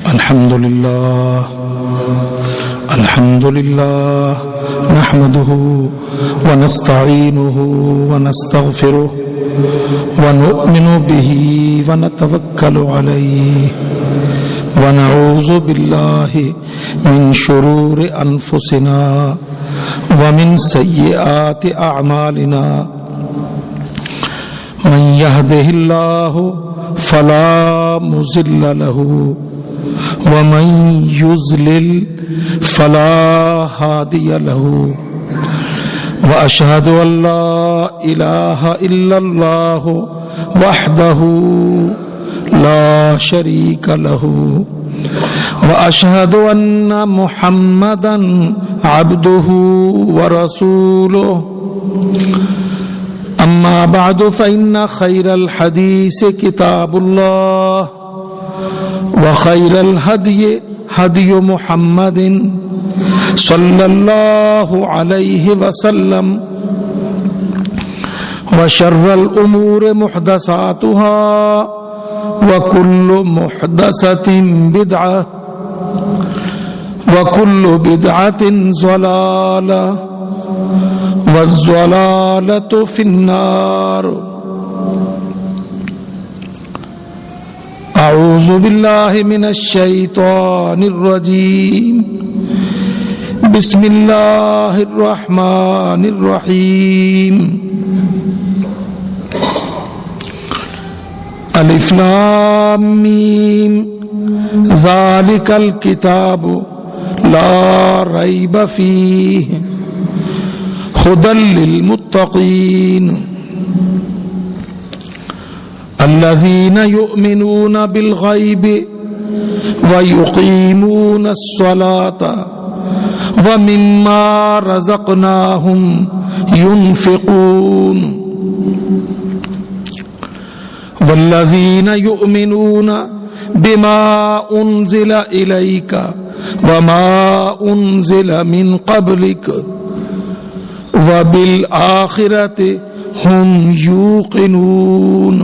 الحمد لله نحمده ونستعينه ونستغفره ونؤمن به ونتوكل عليه ونعوذ بالله من شرور أنفسنا ومن سيئات أعمالنا من يهده الله فلا مضل له ومن يضلل فلا هادي له وأشهد أن لا إله إلا الله وحده لا شريك له وأشهد أن محمدا عبده ورسوله أما بعد فإن خير الحديث كتاب الله وخير الهدي هدي محمد صلى الله عليه وسلم وشر الأمور محدثاتها وكل محدثة بدعة وكل بدعة ضلالة والضلالة في النار. أعوذ بالله من الشيطان الرجيم. بسم الله الرحمن الرحيم. الف لام میم ذلك الكتاب لا ريب فيه هدى للمتقين الذين يؤمنون بالغيب ويقيمون الصلاة ومما رزقناهم ينفقون والذين يؤمنون بما أنزل إليك وما أنزل من قبلك وبالآخرة هم يوقنون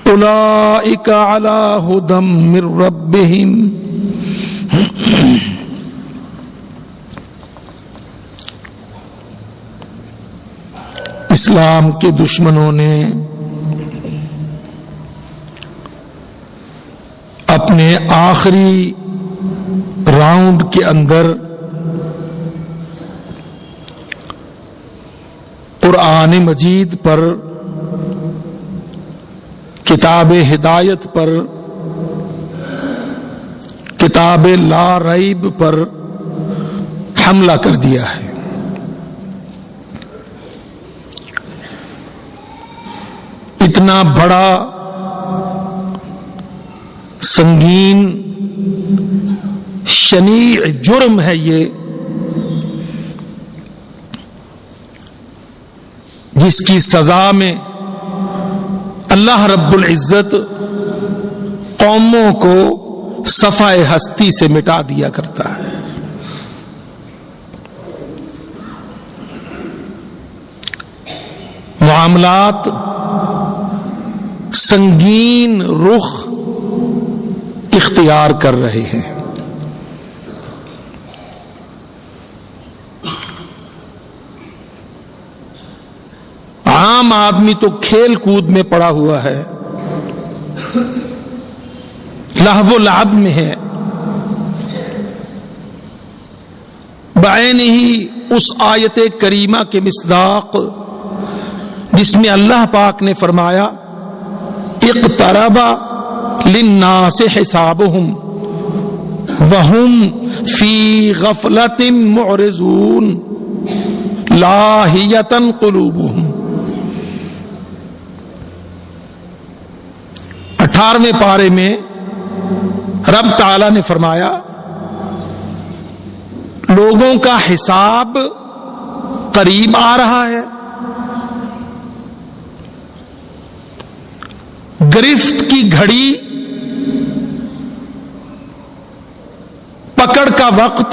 أولئك على هدى من ربهم. اسلام کے دشمنوں نے اپنے آخری راؤنڈ کے اندر قرآن مجید پر، کتاب ہدایت پر، کتاب لا ریب پر حملہ کر دیا ہے. اتنا بڑا سنگین شنیع جرم ہے یہ، جس کی سزا میں اللہ رب العزت قوموں کو صفحہ ہستی سے مٹا دیا کرتا ہے. معاملات سنگین رخ اختیار کر رہے ہیں. عام آدمی تو کھیل کود میں پڑا ہوا ہے، لہو و لعب میں ہے، بعین ہی اس آیت کریمہ کے مصداق جس میں اللہ پاک نے فرمایا اقترب للناس حسابهم وهم فی غفلۃ معرضون لاہیۃ قلوبهم. 18ویں پارے میں رب تعالی نے فرمایا لوگوں کا حساب قریب آ رہا ہے، گرفت کی گھڑی، پکڑ کا وقت،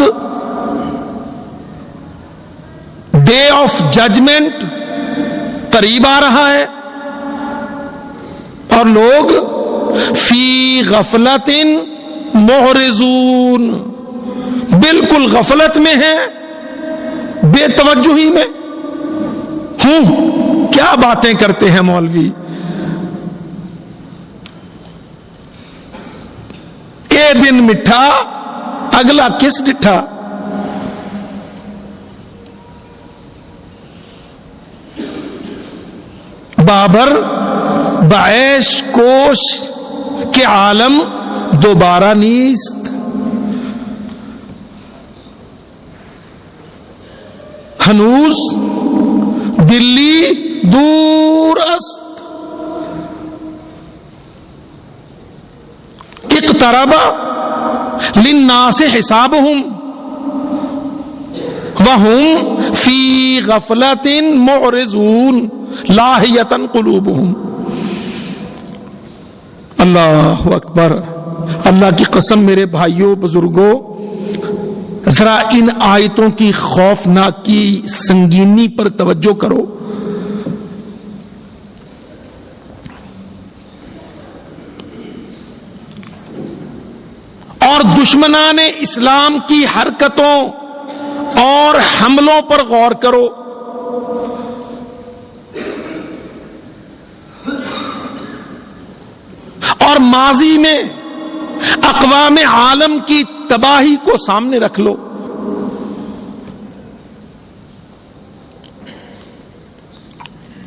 ڈے آف ججمنٹ قریب آ رہا ہے اور لوگ فی غفلت معرضون، بالکل غفلت میں ہیں، بے توجہی میں کیا باتیں کرتے ہیں مولوی. اے دن مٹھا اگلا کس ڈٹھا. بابر بعیش کوش کے عالم دوبارہ نیست. ہنوز دلی دور است. اقترب للناس حسابهم وهم فی غفلت معرضون لاہیۃ قلوبهم. اللہ اکبر. اللہ کی قسم میرے بھائیوں بزرگوں، ذرا ان آیتوں کی خوفناکی سنگینی پر توجہ کرو. اور دشمنان اسلام کی حرکتوں اور حملوں پر غور کرو. اور ماضی میں اقوام عالم کی تباہی کو سامنے رکھ لو.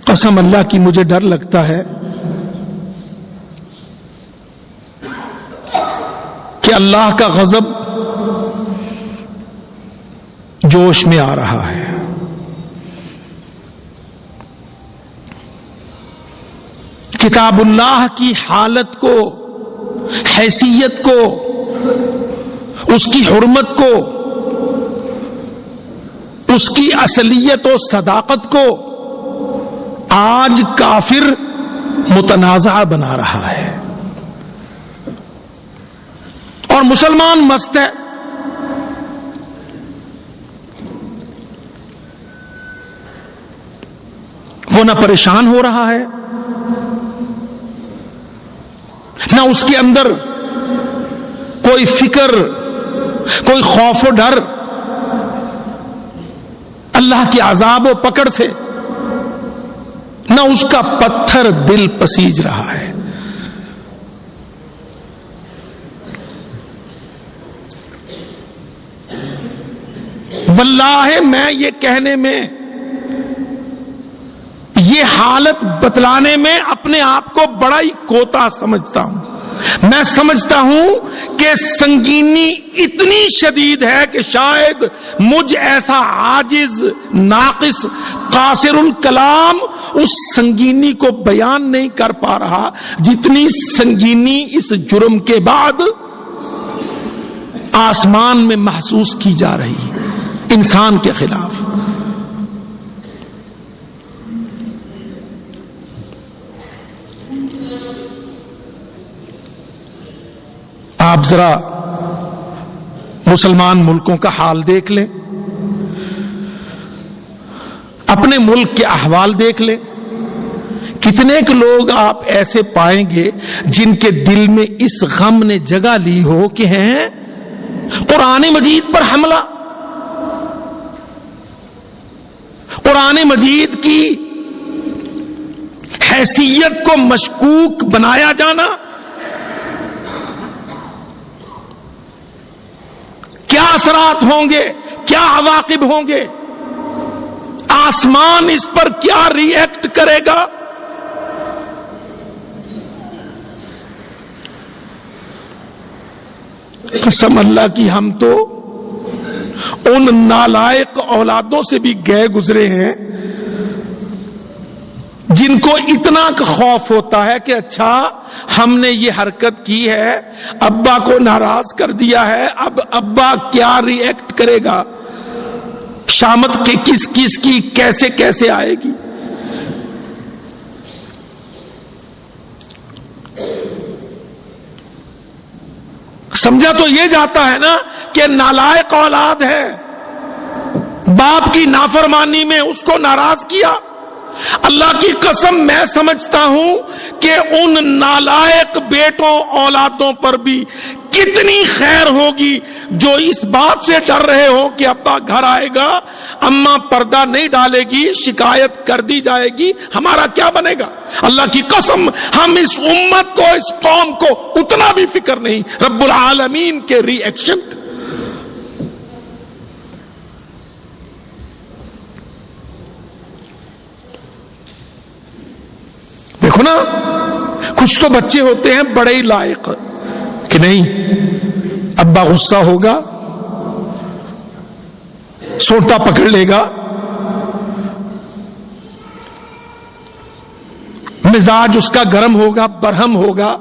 قسم اللہ کی مجھے ڈر لگتا ہے کہ اللہ کا غضب جوش میں آ رہا ہے. کتاب اللہ کی حالت کو، حیثیت کو، اس کی حرمت کو، اس کی اصلیت و صداقت کو آج کافر متنازع بنا رہا ہے اور مسلمان مست ہے. وہ نہ پریشان ہو رہا ہے، نہ اس کے اندر کوئی فکر، کوئی خوف و ڈر اللہ کے عذاب و پکڑ سے، نہ اس کا پتھر دل پسیج رہا ہے. واللہ میں یہ کہنے میں، یہ حالت بتلانے میں اپنے آپ کو بڑا ہی کوتا سمجھتا ہوں. میں سمجھتا ہوں کہ سنگینی اتنی شدید ہے کہ شاید مجھ ایسا عاجز، ناقص، قاصر الکلام اس سنگینی کو بیان نہیں کر پا رہا جتنی سنگینی اس جرم کے بعد آسمان میں محسوس کی جا رہی ہے انسان کے خلاف. آپ ذرا مسلمان ملکوں کا حال دیکھ لیں، اپنے ملک کے احوال دیکھ لیں. کتنے کے لوگ آپ ایسے پائیں گے جن کے دل میں اس غم نے جگہ لی ہو کہ ہیں قرآن مجید پر حملہ، قرآن مجید کی حیثیت کو مشکوک بنایا جانا. کیا اثرات ہوں گے، کیا عواقب ہوں گے، آسمان اس پر کیا ری ایکٹ کرے گا. قسم اللہ کی ہم تو ان نالائق اولادوں سے بھی گئے گزرے ہیں جن کو اتنا خوف ہوتا ہے کہ اچھا ہم نے یہ حرکت کی ہے، ابا کو ناراض کر دیا ہے، اب ابا کیا ری ایکٹ کرے گا، شامت کے کس کس کی کیسے کیسے آئے گی. سمجھا تو یہ جاتا ہے نا کہ نالائق اولاد ہے، باپ کی نافرمانی میں اس کو ناراض کیا، اللہ کی قسم میں سمجھتا ہوں کہ ان نالائق بیٹوں اولادوں پر بھی کتنی خیر ہوگی جو اس بات سے ڈر رہے ہو کہ ابا گھر آئے گا، اماں پردہ نہیں ڈالے گی، شکایت کر دی جائے گی، ہمارا کیا بنے گا؟ اللہ کی قسم ہم اس امت کو، اس قوم کو اتنا بھی فکر نہیں رب العالمین کے ری ایکشن۔ دیکھو نا، کچھ تو بچے ہوتے ہیں بڑے ہی لائق کہ نہیں ابا غصہ ہوگا، سوٹا پکڑ لے گا، مزاج اس کا گرم ہوگا، برہم ہوگا،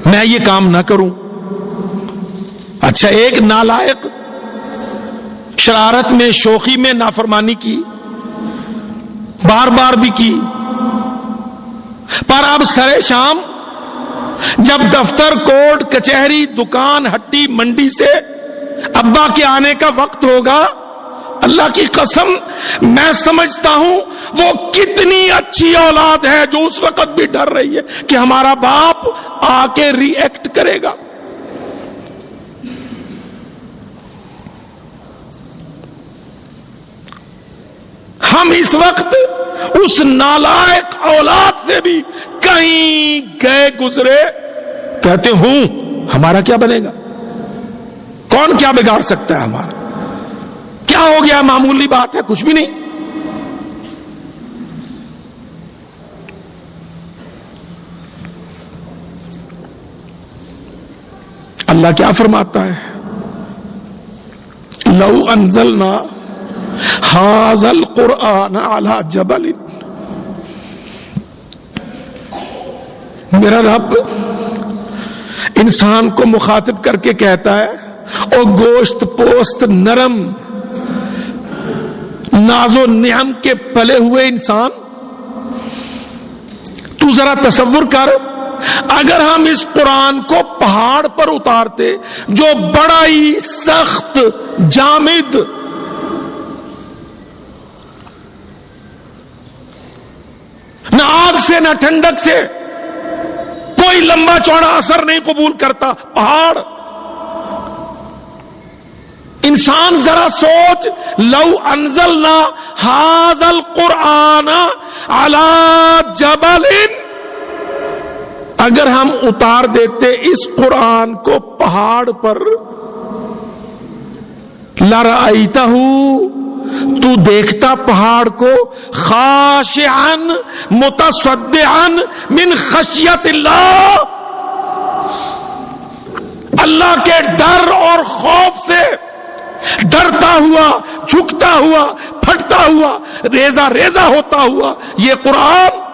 میں یہ کام نہ کروں۔ اچھا، ایک نالائق شرارت میں، شوخی میں نافرمانی کی، بار بار بھی کی، پر اب سرے شام جب دفتر، کورٹ، کچہری، دکان، ہٹی، منڈی سے ابا کے آنے کا وقت ہوگا، اللہ کی قسم میں سمجھتا ہوں وہ کتنی اچھی اولاد ہے جو اس وقت بھی ڈر رہی ہے کہ ہمارا باپ آ کے ری ایکٹ کرے گا۔ ہم اس وقت اس نالائق اولاد سے بھی کہیں گئے گزرے کہتے ہوں ہمارا کیا بنے گا، کون کیا بگاڑ سکتا ہے ہمارا، کیا ہو گیا، معمولی بات ہے، کچھ بھی نہیں۔ اللہ کیا فرماتا ہے؟ لو انزلنا ھذا القرآن علی جبل، میرا رب انسان کو مخاطب کر کے کہتا ہے او گوشت پوست نرم ناز و نعم کے پلے ہوئے انسان، تو ذرا تصور کر اگر ہم اس قرآن کو پہاڑ پر اتارتے جو بڑا ہی سخت، جامد، نہ آگ سے نہ ٹھنڈک سے، کوئی لمبا چوڑا اثر نہیں قبول کرتا پہاڑ، انسان ذرا سوچ، لو انزلنا ھذا القرآن علی جبل، اگر ہم اتار دیتے اس قرآن کو پہاڑ پر، لرأیتہ، تو دیکھتا پہاڑ کو، خاشعا متصدعا من خشیت اللہ، اللہ کے ڈر اور خوف سے ڈرتا ہوا، جھکتا ہوا، پھٹتا ہوا، ریزہ ریزہ ہوتا ہوا یہ قرآن۔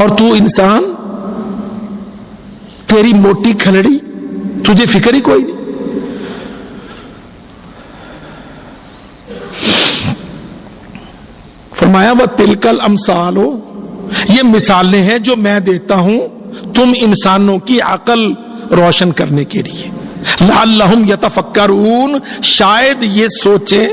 اور تو انسان، تیری موٹی کھلڑی، تجھے فکر ہی کوئی نہیں۔ فرمایا وَتِلْكَ الْأَمْثَالُ، یہ مثالیں ہیں جو میں دیتا ہوں تم انسانوں کی عقل روشن کرنے کے لیے، لعلہم یتفکرون، شاید یہ سوچیں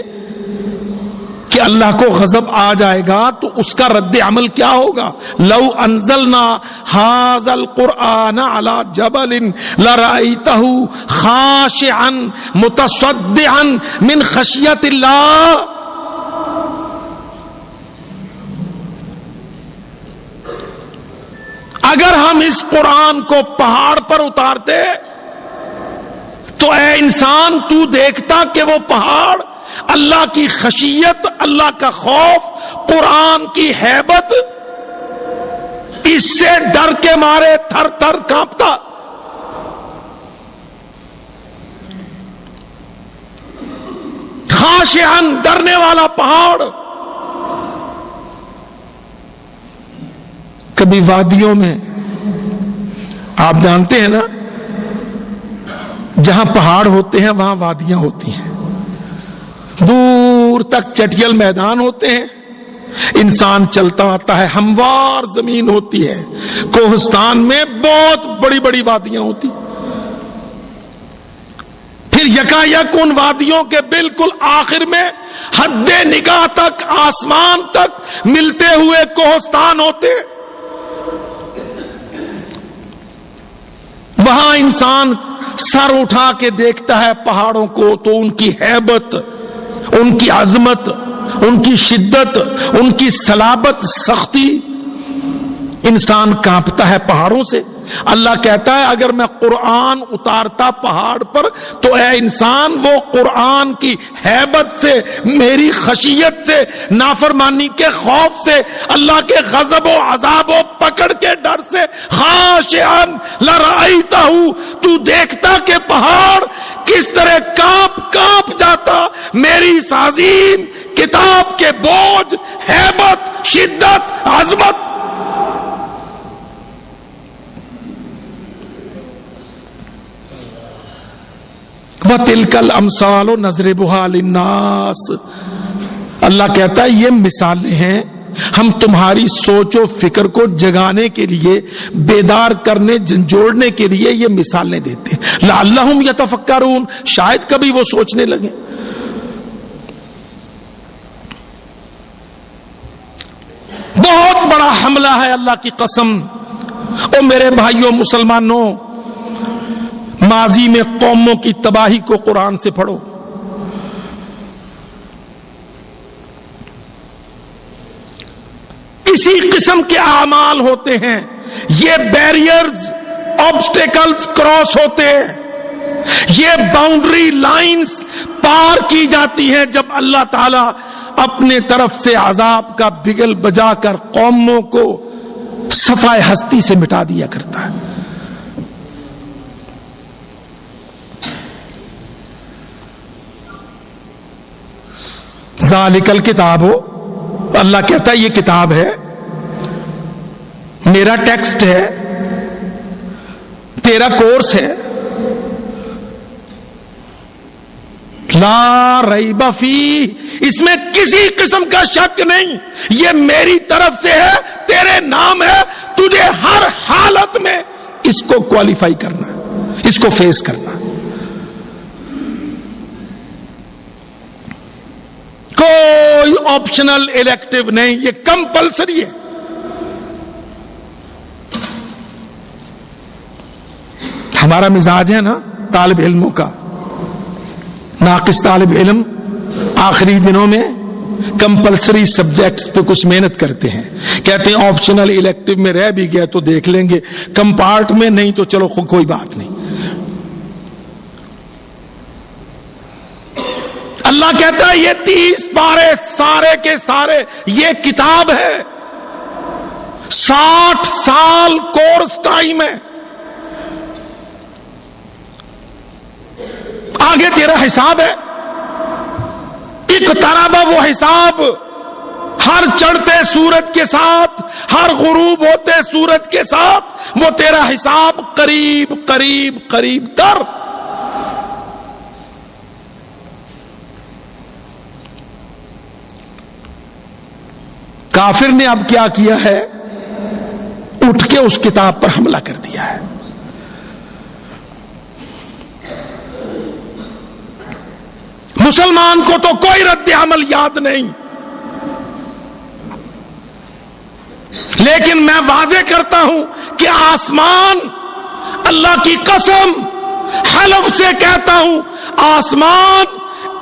کہ اللہ کو غضب آ جائے گا تو اس کا رد عمل کیا ہوگا۔ لو انزلنا ھذا القرآن علی جبل لرأیتہ خاشعا متصدعا من خشیت اللہ، اگر ہم اس قرآن کو پہاڑ پر اتارتے تو اے انسان تو دیکھتا کہ وہ پہاڑ اللہ کی خشیت، اللہ کا خوف، قرآن کی ہیبت، اس سے ڈر کے مارے تھر تھر کانپتا۔ خاشعاً، ڈرنے والا پہاڑ۔ کبھی وادیوں میں، آپ جانتے ہیں نا، جہاں پہاڑ ہوتے ہیں وہاں وادیاں ہوتی ہیں، دور تک چٹیل میدان ہوتے ہیں، انسان چلتا آتا ہے، ہموار زمین ہوتی ہے، کوہستان میں بہت بڑی بڑی وادیاں ہوتی، پھر یکایک ان وادیوں کے بالکل آخر میں حد نگاہ تک آسمان تک ملتے ہوئے کوہستان ہوتے. وہاں انسان سر اٹھا کے دیکھتا ہے پہاڑوں کو تو ان کی ہیبت، ان کی عظمت، ان کی شدت، ان کی صلابت، سختی، انسان کانپتا ہے پہاڑوں سے. اللہ کہتا ہے اگر میں قرآن اتارتا پہاڑ پر تو اے انسان وہ قرآن کی ہیبت سے، میری خشیت سے، نافرمانی کے خوف سے، اللہ کے غضب و عذاب و پکڑ کے ڈر سے خاشعا لرأیتہ، تو دیکھتا کہ پہاڑ کس طرح کانپ جاتا میری اس عظیم کتاب کے بوجھ، ہیبت، شدت، عظمت. وَتِلْكَ الْأَمْثَالُ نَضْرِبُهَا لِلنَّاسِ. اللہ کہتا ہے یہ مثالیں ہیں، ہم تمہاری سوچ و فکر کو جگانے کے لیے، بیدار کرنے، جھنجھوڑنے کے لیے یہ مثالیں دیتے ہیں. لَعَلَّهُمْ يَتَفَكَّرُونَ، شاید کبھی وہ سوچنے لگے. بہت بڑا حملہ ہے اللہ کی قسم. او میرے بھائیوں مسلمانوں، ماضی میں قوموں کی تباہی کو قرآن سے پڑھو. اسی قسم کے اعمال ہوتے ہیں، یہ بیریئرز، آبسٹیکلز کراس ہوتے ہیں، یہ باؤنڈری لائنز پار کی جاتی ہیں جب اللہ تعالی اپنے طرف سے عذاب کا بگل بجا کر قوموں کو صفائے ہستی سے مٹا دیا کرتا ہے. ذالک الکتاب، اللہ کہتا ہے یہ کتاب ہے، میرا ٹیکسٹ ہے، تیرا کورس ہے. لا ریب فیہ، اس میں کسی قسم کا شک نہیں، یہ میری طرف سے ہے، تیرے نام ہے، تجھے ہر حالت میں اس کو کوالیفائی کرنا، اس کو فیس کرنا. کوئی آپشنل الیکٹیو نہیں، یہ کمپلسری ہے. ہمارا مزاج ہے نا طالب علموں کا، ناقص طالب علم آخری دنوں میں کمپلسری سبجیکٹس پہ کچھ محنت کرتے ہیں، کہتے ہیں آپشنل الیکٹیو میں رہ بھی گیا تو دیکھ لیں گے، کمپارٹ میں نہیں تو چلو کوئی بات نہیں. اللہ کہتا ہے یہ 30 پارے سارے کے سارے یہ کتاب ہے، 60 سال کورس ٹائم ہے، آگے تیرا حساب ہے. اقترب وہ حساب، ہر چڑھتے سورج کے ساتھ، ہر غروب ہوتے سورج کے ساتھ وہ تیرا حساب قریب قریب قریب تر. کافر نے اب کیا کیا ہے؟ اٹھ کے اس کتاب پر حملہ کر دیا ہے. مسلمان کو تو کوئی رد عمل یاد نہیں، لیکن میں واضح کرتا ہوں کہ آسمان، اللہ کی قسم حلف سے کہتا ہوں، آسمان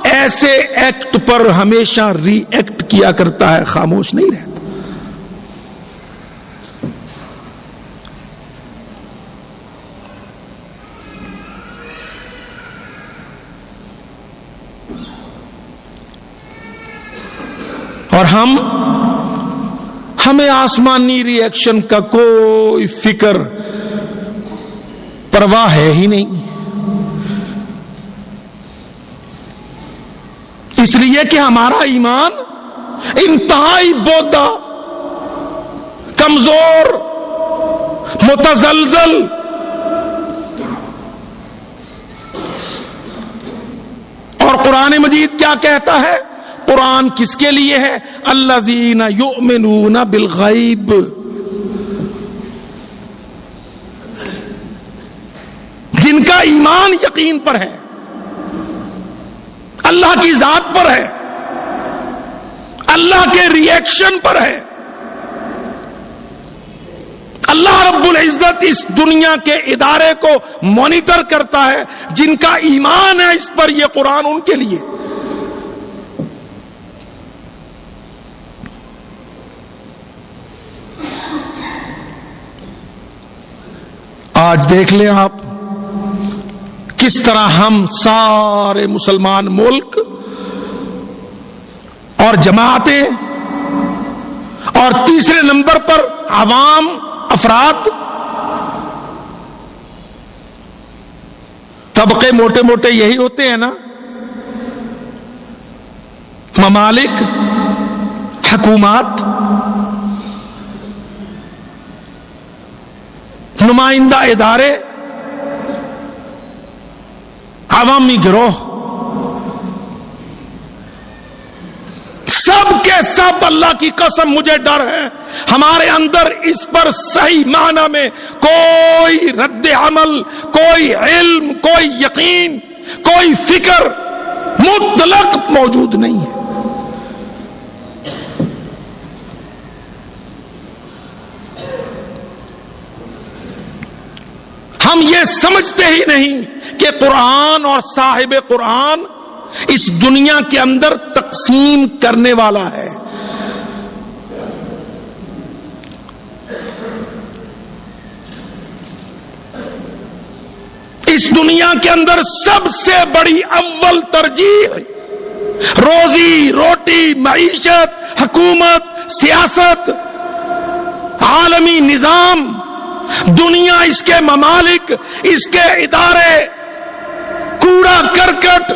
ایسے ایکٹ پر ہمیشہ ری ایکٹ کیا کرتا ہے، خاموش نہیں رہتا. اور ہمیں آسمانی ری ایکشن کا کوئی فکر پرواہ ہے ہی نہیں، اس لیے کہ ہمارا ایمان انتہائی بودا، کمزور، متزلزل. اور قرآن مجید کیا کہتا ہے؟ قرآن کس کے لیے ہے؟ الذین یؤمنون بالغیب، جن کا ایمان یقین پر ہے. اللہ کی ذات پر ہے، اللہ کے ریئیکشن پر ہے۔ اللہ رب العزت اس دنیا کے ادارے کو مانیٹر کرتا ہے، جن کا ایمان ہے اس پر یہ قرآن ان کے لیے۔ آج دیکھ لیں آپ کس طرح ہم سارے مسلمان ملک اور جماعتیں اور تیسرے نمبر پر عوام افراد، طبقے موٹے موٹے یہی ہوتے ہیں نا، ممالک، حکومات، نمائندہ ادارے، عوامی گروہ، سب کے سب اللہ کی قسم مجھے ڈر ہے ہمارے اندر اس پر صحیح معنی میں کوئی رد عمل، کوئی علم، کوئی یقین، کوئی فکر مطلق موجود نہیں ہے۔ ہم یہ سمجھتے ہی نہیں کہ قرآن اور صاحب قرآن اس دنیا کے اندر تقسیم کرنے والا ہے۔ اس دنیا کے اندر سب سے بڑی اول ترجیح روزی روٹی، معیشت، حکومت، سیاست، عالمی نظام، دنیا، اس کے ممالک، اس کے ادارے، کوڑا کرکٹ،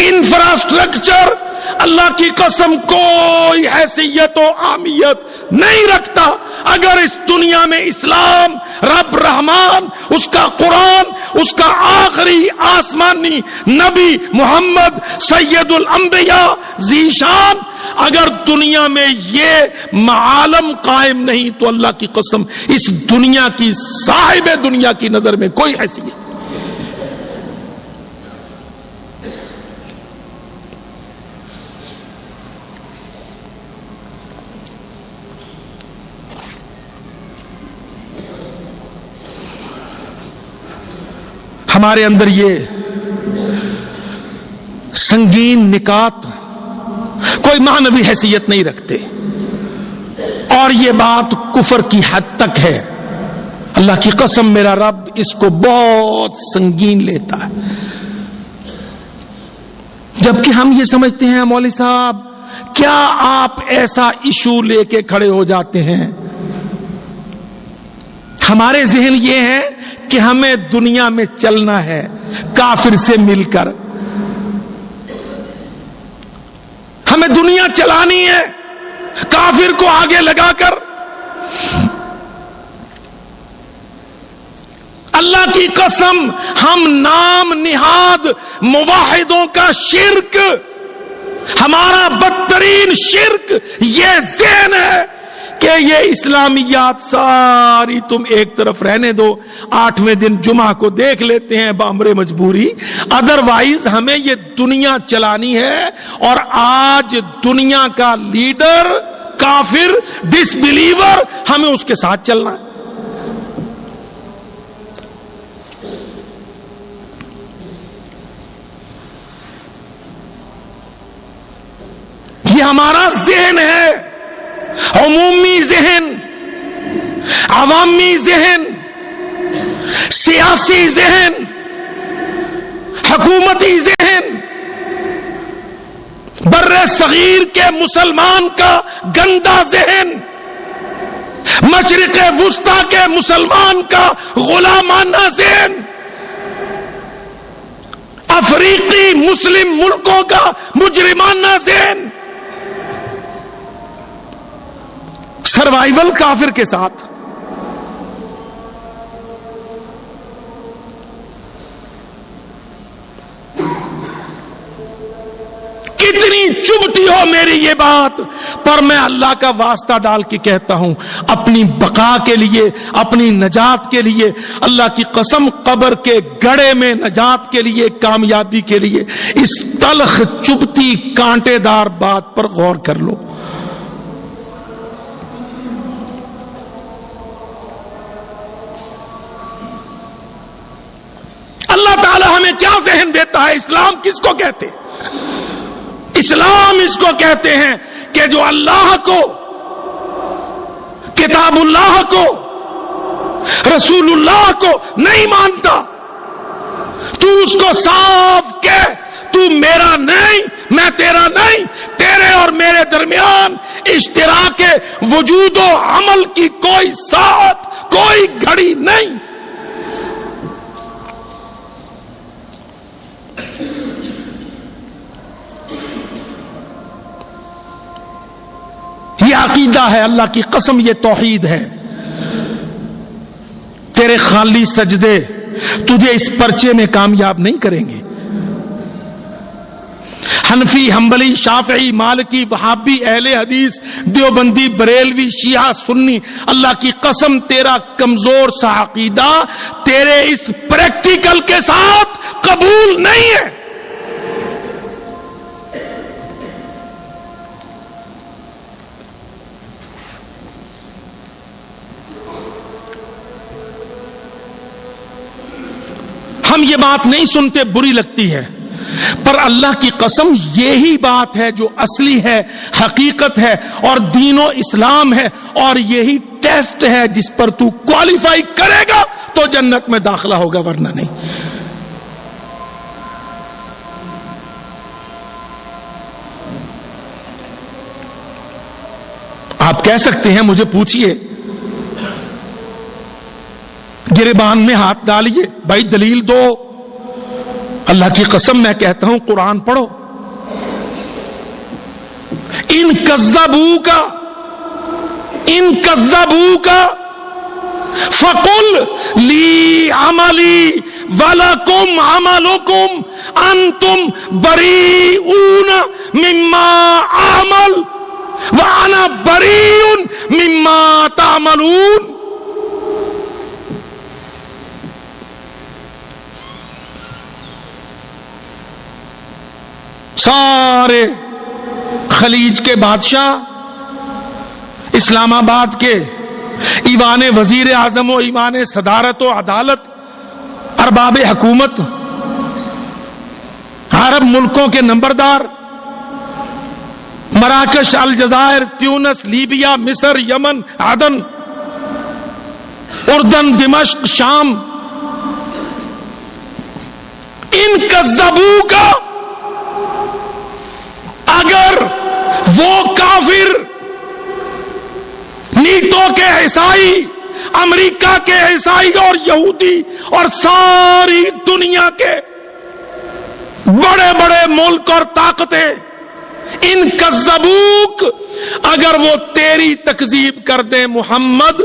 انفراسٹرکچر، اللہ کی قسم کوئی حیثیت و اہمیت نہیں رکھتا اگر اس دنیا میں اسلام، رب رحمان، اس کا قرآن، اس کا آخری آسمانی نبی محمد سید الانبیاء ذی شان، اگر دنیا میں یہ معالم قائم نہیں تو اللہ کی قسم اس دنیا کی صاحب دنیا کی نظر میں کوئی حیثیت نہیں۔ ہمارے اندر یہ سنگین نکات کوئی معنوی حیثیت نہیں رکھتے، اور یہ بات کفر کی حد تک ہے۔ اللہ کی قسم میرا رب اس کو بہت سنگین لیتا ہے، جبکہ ہم یہ سمجھتے ہیں مولوی صاحب کیا آپ ایسا ایشو لے کے کھڑے ہو جاتے ہیں؟ ہمارے ذہن یہ ہے کہ ہمیں دنیا میں چلنا ہے کافر سے مل کر، ہمیں دنیا چلانی ہے کافر کو آگے لگا کر۔ اللہ کی قسم ہم نام نہاد موحدوں کا شرک، ہمارا بدترین شرک یہ ذہن ہے کہ یہ اسلامیات ساری تم ایک طرف رہنے دو، 8ویں دن جمعہ کو دیکھ لیتے ہیں بامر مجبوری، ادروائز ہمیں یہ دنیا چلانی ہے، اور آج دنیا کا لیڈر کافر، ڈس بلیور، ہمیں اس کے ساتھ چلنا ہے۔ یہ ہمارا ذہن ہے، عمومی ذہن، عوامی ذہن، سیاسی ذہن، حکومتی ذہن، بر صغیر کے مسلمان کا گندا ذہن، مشرق وسطی کے مسلمان کا غلامانہ ذہن، افریقی مسلم ملکوں کا مجرمانہ ذہن، سروائیول کافر کے ساتھ۔ کتنی چبھتی ہو میری یہ بات، پر میں اللہ کا واسطہ ڈال کے کہتا ہوں، اپنی بقا کے لیے، اپنی نجات کے لیے، اللہ کی قسم قبر کے گڑھے میں نجات کے لیے، کامیابی کے لیے اس تلخ چبھتی کانٹے دار بات پر غور کر لو۔ اللہ تعالی ہمیں کیا ذہن دیتا ہے؟ اسلام کس کو کہتے ہیں؟ اسلام اس کو کہتے ہیں کہ جو اللہ کو، کتاب اللہ کو، رسول اللہ کو نہیں مانتا، تو اس کو صاف کہہ، تو میرا نہیں، میں تیرا نہیں، تیرے اور میرے درمیان اشتراک وجود و عمل کی کوئی ساعت، کوئی گھڑی نہیں۔ یہ عقیدہ ہے، اللہ کی قسم یہ توحید ہے۔ تیرے خالی سجدے تجھے اس پرچے میں کامیاب نہیں کریں گے۔ حنفی، حنبلی، شافعی، مالکی، وہابی، اہل حدیث، دیوبندی، بریلوی، شیعہ، سنی، اللہ کی قسم تیرا کمزور سا عقیدہ تیرے اس پریکٹیکل کے ساتھ قبول نہیں ہے۔ ہم یہ بات نہیں سنتے، بری لگتی ہے، پر اللہ کی قسم یہی بات ہے جو اصلی ہے، حقیقت ہے اور دین و اسلام ہے، اور یہی ٹیسٹ ہے جس پر تو کوالیفائی کرے گا تو جنت میں داخلہ ہوگا، ورنہ نہیں۔ آپ کہہ سکتے ہیں، مجھے پوچھئے، گریبان میں ہاتھ ڈالیے، بھائی دلیل دو۔ اللہ کی قسم میں کہتا ہوں، قرآن پڑھو۔ ان کذبوا کا فقل لی عملی ولکم عملکم انتم بریئون مما اعمل وانا بریء مما تعملون۔ سارے خلیج کے بادشاہ، اسلام آباد کے ایوان وزیر اعظم و ایوان صدارت و عدالت، ارباب حکومت، عرب ملکوں کے نمبردار، مراکش، الجزائر، تیونس، لیبیا، مصر، یمن، عدن، اردن، دمشق، شام، ان کذبوا کا، اگر وہ کافر، نیٹو کے عیسائی، امریکہ کے عیسائی اور یہودی اور ساری دنیا کے بڑے بڑے ملک اور طاقتیں، ان کذبوک، اگر وہ تیری تکذیب کر دیں محمد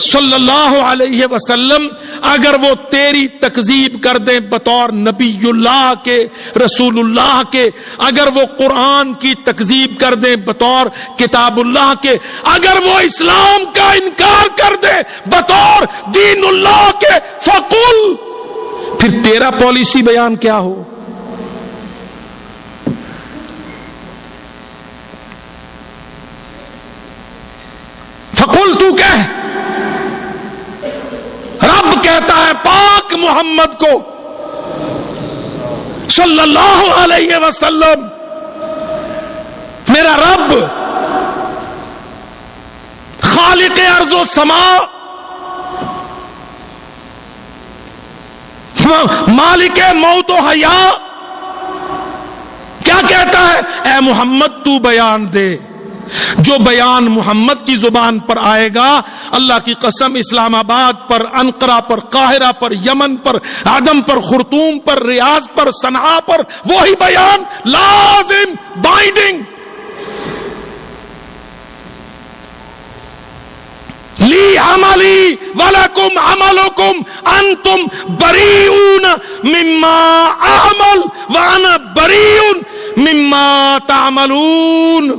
صلی اللہ علیہ وسلم، اگر وہ تیری تکذیب کر دیں بطور نبی اللہ کے، رسول اللہ کے، اگر وہ قرآن کی تکذیب کر دیں بطور کتاب اللہ کے، اگر وہ اسلام کا انکار کر دیں بطور دین اللہ کے، فقل، پھر تیرا پالیسی بیان کیا ہو؟ فقل، تو کہہ، رب کہتا ہے پاک محمد کو صلی اللہ علیہ وسلم، میرا رب خالق ارض و سماء، مالک موت و حیا، کیا کہتا ہے؟ اے محمد تو بیان دے۔ جو بیان محمد کی زبان پر آئے گا، اللہ کی قسم اسلام آباد پر، انقرہ پر، قاہرہ پر، یمن پر، عدن پر، خرطوم پر، ریاض پر، صنعاء پر، وہی بیان لازم، بائنڈنگ۔ لی عملی ولکم عملکم انتم بریئون مما اعمل وانا بریء مما تعملون.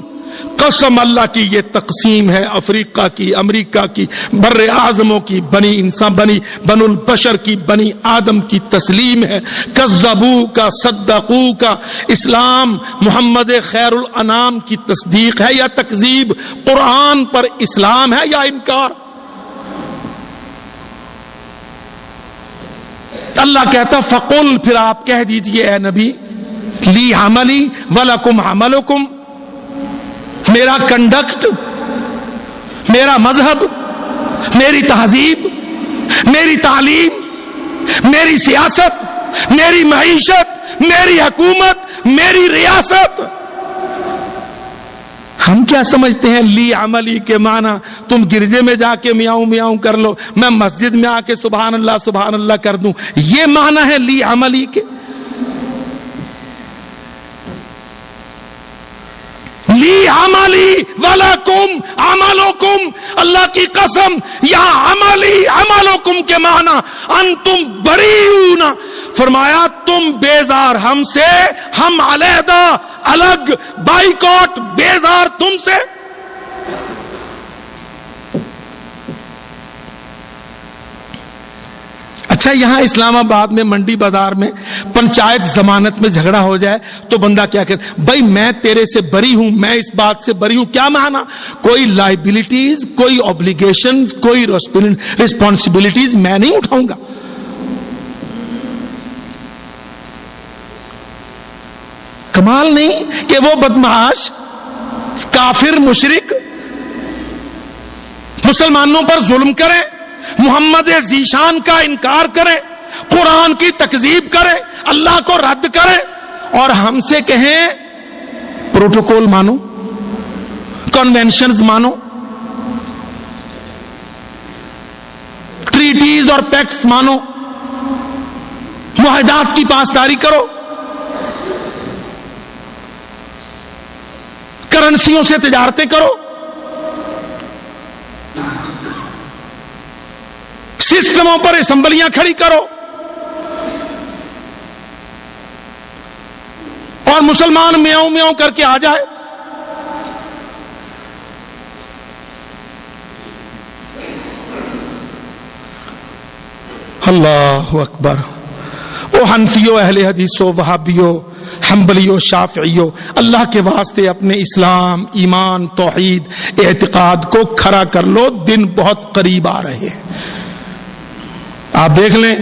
قسم اللہ کی یہ تقسیم ہے افریقہ کی، امریکہ کی، بر اعظموں کی، بنو البشر کی، بنی آدم کی تسلیم ہے. کذبوا کا، صدقوا کا. اسلام محمد خیر الانام کی تصدیق ہے یا تکذیب؟ قرآن پر اسلام ہے یا انکار؟ اللہ کہتا فقل، پھر آپ کہہ دیجئے اے نبی، لی عملی ولکم عملکم، میرا کنڈکٹ، میرا مذہب، میری تہذیب، میری تعلیم، میری سیاست، میری معیشت، میری حکومت، میری ریاست. ہم کیا سمجھتے ہیں لی عملی کے معنی تم گرجے میں جا کے میاؤں میاؤں کر لو، میں مسجد میں آ کے سبحان اللہ کر دوں، یہ معنی ہے لی عملی کے؟ لی عملی ولکم عملکم، اللہ کی قسم یہاں عملی عملکم کے معنی انتم بریئون، فرمایا تم بیزار ہم سے، ہم علیحدہ، الگ، بائیکاٹ، بیزار تم سے. اچھا، یہاں اسلام آباد میں منڈی بازار میں پنچایت ضمانت میں جھگڑا ہو جائے تو بندہ کیا کہتا؟ بھائی میں تیرے سے بری ہوں، میں اس بات سے بری ہوں. کیا معنی؟ کوئی لائبلٹیز، کوئی اوبلیگیشنز، کوئی ریسپانسبلٹیز میں نہیں اٹھاؤں گا. کمال نہیں کہ وہ بدمعاش کافر مشرک مسلمانوں پر ظلم کرے، محمد ذیشان کا انکار کرے، قرآن کی تکذیب کرے، اللہ کو رد کرے، اور ہم سے کہیں پروٹوکول مانو، کنونشنز مانو، ٹریٹیز اور پیکٹس مانو، معاہدات کی پاسداری کرو، کرنسیوں سے تجارتیں کرو، سسٹموں پر اسمبلیاں کھڑی کرو، اور مسلمان میاؤں میاؤں کر کے آ جائے. اللہ اکبر. او حنفیو، اہل حدیثو، وہابیو، حنبلیو، شافعیو، اللہ کے واسطے اپنے اسلام، ایمان، توحید، اعتقاد کو کھڑا کر لو، دن بہت قریب آ رہے ہیں. آپ دیکھ لیں،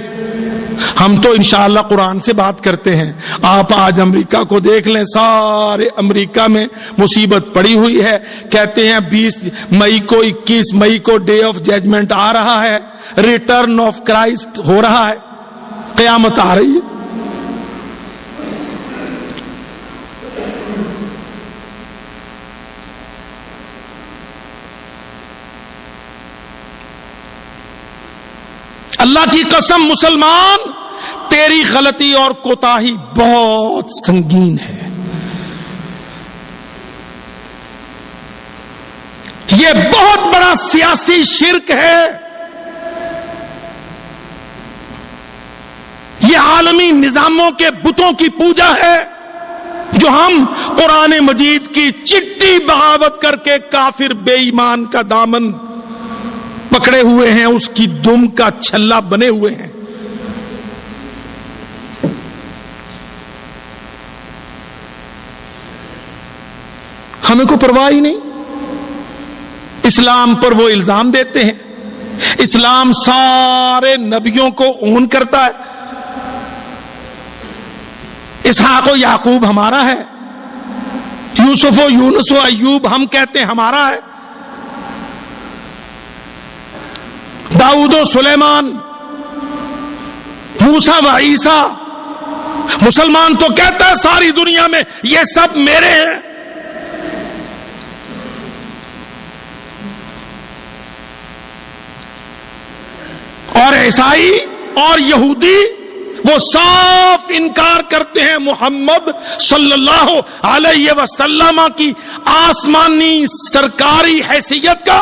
ہم تو انشاءاللہ قرآن سے بات کرتے ہیں. آپ آج امریکہ کو دیکھ لیں، سارے امریکہ میں مصیبت پڑی ہوئی ہے. کہتے ہیں 20 مئی کو، 21 مئی کو ڈے آف ججمنٹ آ رہا ہے، ریٹرن آف کرائسٹ ہو رہا ہے، قیامت آ رہی ہے. اللہ کی قسم مسلمان، تیری غلطی اور کوتاہی بہت سنگین ہے. یہ بہت بڑا سیاسی شرک ہے. یہ عالمی نظاموں کے بتوں کی پوجا ہے جو ہم قرآن مجید کی چٹی بغاوت کر کے کافر بے ایمان کا دامن پکڑے ہوئے ہیں، اس کی دم کا چھلا بنے ہوئے ہیں. ہمیں کو پرواہ ہی نہیں. اسلام پر وہ الزام دیتے ہیں اسلام سارے نبیوں کو اون کرتا ہے. اسحاق و یعقوب ہمارا ہے، یوسف و یونس و ایوب ہم کہتے ہیں ہمارا ہے، داؤد و سلیمان، موسیٰ و عیسیٰ. مسلمان تو کہتا ہے ساری دنیا میں یہ سب میرے ہیں. اور عیسائی اور یہودی وہ صاف انکار کرتے ہیں محمد صلی اللہ علیہ وسلم کی آسمانی سرکاری حیثیت کا.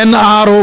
NRO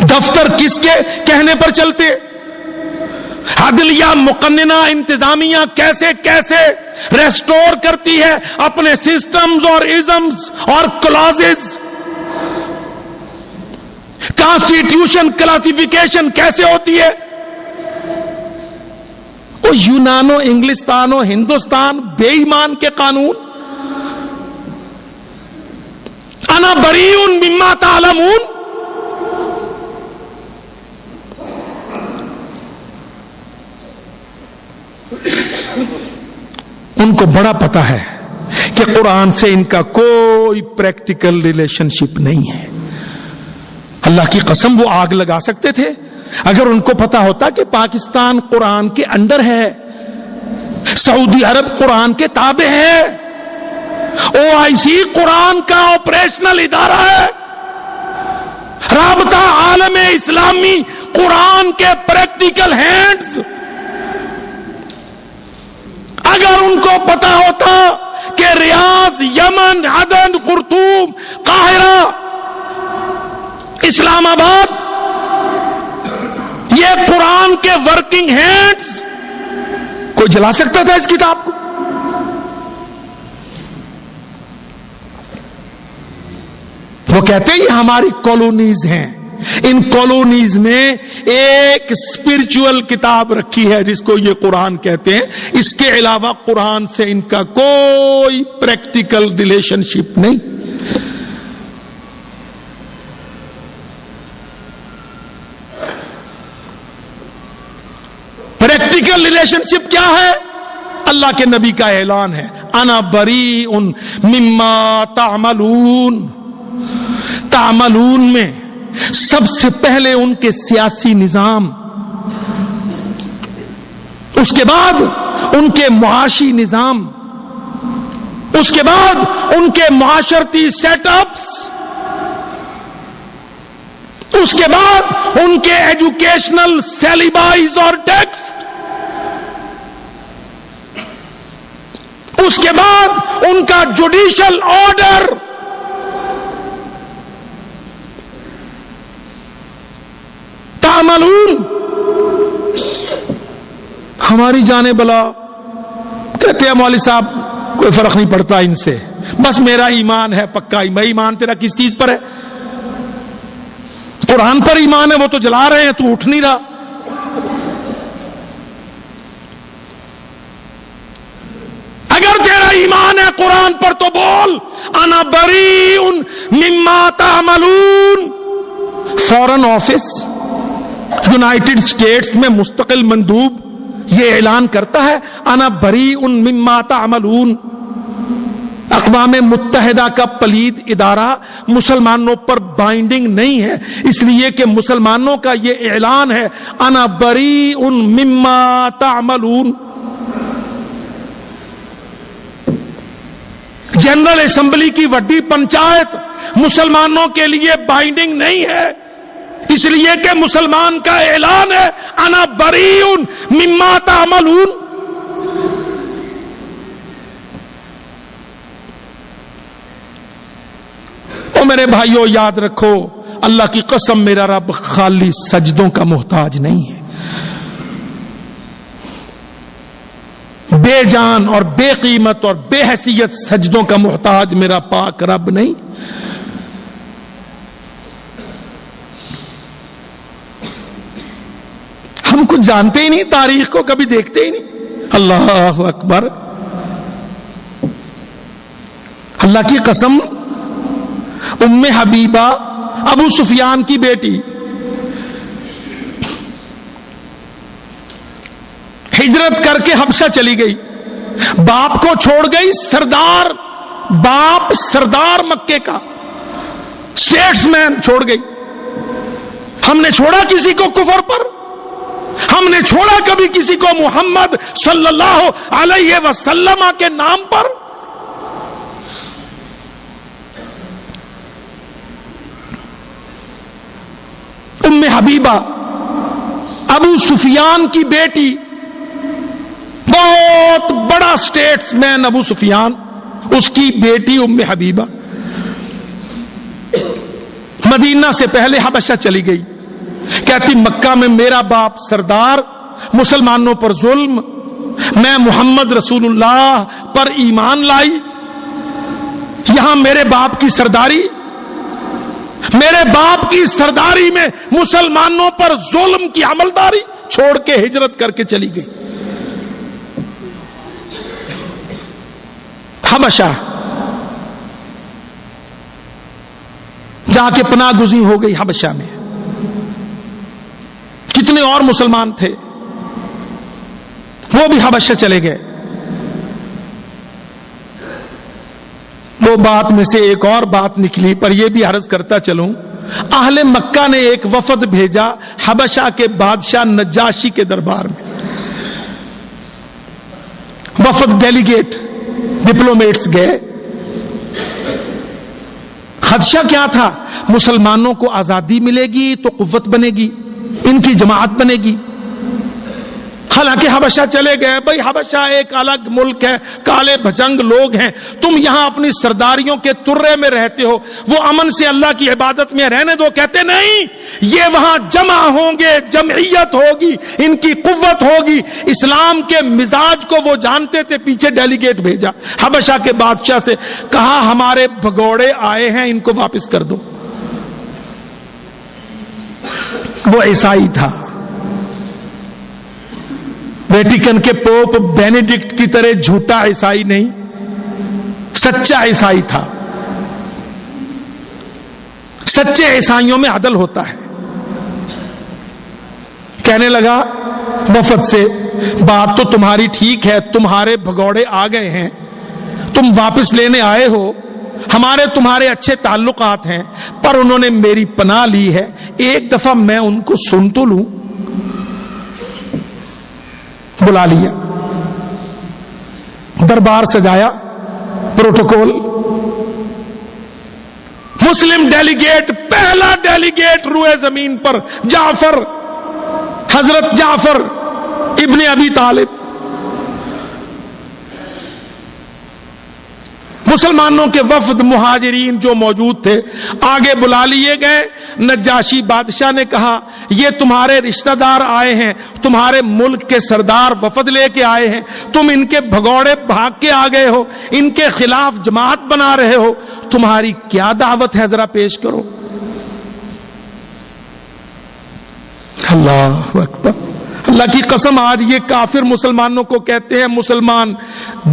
دفتر کس کے کہنے پر چلتے؟ عدلیہ مقننہ انتظامیہ کیسے کیسے ریسٹور کرتی ہے اپنے سسٹمز اور ازمز اور کلازز. کانسٹیٹیوشن کلاسیفیکیشن کیسے ہوتی ہے؟ وہ یونانو انگلستان و ہندوستان بے ایمان کے قانون. انا بریء مما تعلمون. ان کو بڑا پتا ہے کہ قرآن سے ان کا کوئی پریکٹیکل ریلیشن شپ نہیں ہے. اللہ کی قسم وہ آگ لگا سکتے تھے اگر ان کو پتا ہوتا کہ پاکستان قرآن کے انڈر ہے, سعودی عرب قرآن کے تابع ہے, OIC قرآن کا آپریشنل ادارہ ہے, رابطہ عالم اسلامی قرآن کے پریکٹیکل ہینڈز. اگر ان کو پتا ہوتا کہ ریاض, یمن, عدن, خرطوم, قاہرہ, اسلام آباد یہ قرآن کے ورکنگ ہینڈز, کوئی جلا سکتا تھا اس کتاب کو؟ وہ کہتے ہیں یہ ہماری کالونیز ہیں. ان کالونیز میں ایک اسپرچول کتاب رکھی ہے جس کو یہ قرآن کہتے ہیں. اس کے علاوہ قرآن سے ان کا کوئی پریکٹیکل ریلیشن شپ نہیں. پریکٹیکل ریلیشن شپ کیا ہے؟ اللہ کے نبی کا اعلان ہے, انا بریء مما تعملون. تعملون میں سب سے پہلے ان کے سیاسی نظام, اس کے بعد ان کے معاشی نظام, اس کے بعد ان کے معاشرتی سیٹ اپس, اس کے بعد ان کے ایجوکیشنل سیلیبائز اور ٹیکسٹ, اس کے بعد ان کا جوڈیشل آرڈر. تعملون ہماری جانے بلا کہتے ہیں مولوی صاحب کوئی فرق نہیں پڑتا ان سے, بس میرا ایمان ہے پکا. ایمان تیرا کس چیز پر ہے؟ قرآن پر ایمان ہے, وہ تو جلا رہے ہیں, تو اٹھ نہیں رہا. اگر تیرا ایمان ہے قرآن پر تو بول انا بریء مما تعملون. فارن آفس یونائٹڈ اسٹیٹس میں مستقل مندوب یہ اعلان کرتا ہے انا بریء مما تعملون. اقوام متحدہ کا پلید ادارہ مسلمانوں پر بائنڈنگ نہیں ہے, اس لیے کہ مسلمانوں کا یہ اعلان ہے انا بریء مما تعملون. جنرل اسمبلی کی وڈی پنچایت مسلمانوں کے لیے بائنڈنگ نہیں ہے, اس لیے کہ مسلمان کا اعلان ہے انا بریء مما تعملون. او میرے بھائیوں یاد رکھو, اللہ کی قسم میرا رب خالی سجدوں کا محتاج نہیں ہے. بے جان اور بے قیمت اور بے حیثیت سجدوں کا محتاج میرا پاک رب نہیں. ہم کچھ جانتے ہی نہیں, تاریخ کو کبھی دیکھتے ہی نہیں. اللہ اکبر. اللہ کی قسم ام حبیبہ ابو سفیان کی بیٹی ہجرت کر کے حبشہ چلی گئی, باپ کو چھوڑ گئی. باپ سردار مکے کا اسٹیٹس مین چھوڑ گئی. ہم نے چھوڑا کسی کو کفر پر؟ ہم نے چھوڑا کبھی کسی کو محمد صلی اللہ علیہ وسلم کے نام پر؟ ام حبیبہ ابو سفیان کی بیٹی, بہت بڑا اسٹیٹس مین ابو سفیان, اس کی بیٹی ام حبیبہ مدینہ سے پہلے حبشہ چلی گئی. کہتی مکہ میں میرا باپ سردار، مسلمانوں پر ظلم، میں محمد رسول اللہ پر ایمان لائی، یہاں میرے باپ کی سرداری، میرے باپ کی سرداری میں مسلمانوں پر ظلم کی عملداری چھوڑ کے ہجرت کر کے چلی گئی حبشہ، جا کے پناہ گزین ہو گئی حبشہ میں۔ کتنے اور مسلمان تھے وہ بھی حبشہ چلے گئے۔ وہ بات میں سے ایک اور بات نکلی، پر یہ بھی عرض کرتا چلوں، اہل مکہ نے ایک وفد بھیجا حبشہ کے بادشاہ نجاشی کے دربار میں، وفد ڈیلیگیٹ ڈپلومیٹس گئے۔ خدشہ کیا تھا؟ مسلمانوں کو آزادی ملے گی تو قوت بنے گی، ان کی جماعت بنے گی۔ حالانکہ حبشہ چلے گئے، بھائی حبشہ ایک الگ ملک ہے، کالے بھجنگ لوگ ہیں، تم یہاں اپنی سرداریوں کے ترے میں رہتے ہو، وہ امن سے اللہ کی عبادت میں رہنے دو۔ کہتے نہیں، یہ وہاں جمع ہوں گے، جمعیت ہوگی، ان کی قوت ہوگی۔ اسلام کے مزاج کو وہ جانتے تھے، پیچھے ڈیلیگیٹ بھیجا حبشہ کے بادشاہ سے، کہا ہمارے بھگوڑے آئے ہیں، ان کو واپس کر دو۔ وہ عیسائی تھا، ویٹیکن کے پوپ بینیڈکٹ کی طرح جھوٹا عیسائی نہیں، سچا عیسائی تھا۔ سچے عیسائیوں میں عدل ہوتا ہے۔ کہنے لگا وفد سے، بات تو تمہاری ٹھیک ہے، تمہارے بھگوڑے آ گئے ہیں، تم واپس لینے آئے ہو، ہمارے تمہارے اچھے تعلقات ہیں، پر انہوں نے میری پناہ لی ہے، ایک دفعہ میں ان کو سن تو لوں۔ بلا لیا، دربار سجایا، پروٹوکول، مسلم ڈیلیگیٹ، پہلا ڈیلیگیٹ روئے زمین پر جعفر، حضرت جعفر ابن ابی طالب۔ مسلمانوں کے وفد مہاجرین جو موجود تھے آگے بلا لیے گئے۔ نجاشی بادشاہ نے کہا یہ تمہارے رشتہ دار آئے ہیں، تمہارے ملک کے سردار وفد لے کے آئے ہیں، تم ان کے بھگوڑے بھاگ کے آ گئے ہو، ان کے خلاف جماعت بنا رہے ہو، تمہاری کیا دعوت ہے ذرا پیش کرو۔ اللہ اکبر، اللہ کی قسم آج یہ کافر مسلمانوں کو کہتے ہیں مسلمان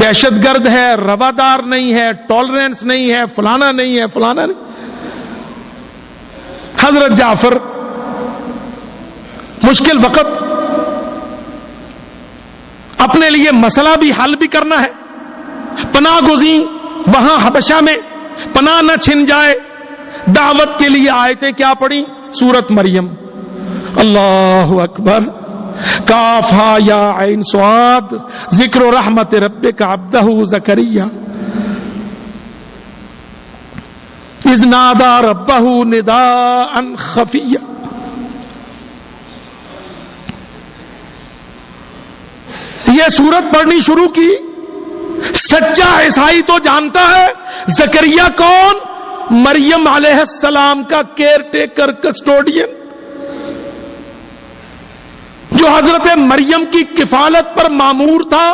دہشت گرد ہے، روادار نہیں ہے، ٹالرنس نہیں ہے، فلانا نہیں ہے، فلانا نہیں۔ حضرت جعفر مشکل وقت، اپنے لیے مسئلہ بھی حل بھی کرنا ہے، پناہ گزین وہاں حبشہ میں پناہ نہ چھن جائے، دعوت کے لیے آیتیں کیا پڑھی؟ سورت مریم، اللہ اکبر، کاف ہا یا عین صاد، ذکر رحمت ربک عبدہ زکریا اذ نادى ربه نداء خفیا۔ یہ سورت پڑھنی شروع کی، سچا عیسائی تو جانتا ہے زکریا کون؟ مریم علیہ السلام کا کیئر ٹیکر، کسٹوڈین، جو حضرت مریم کی کفالت پر مامور تھا۔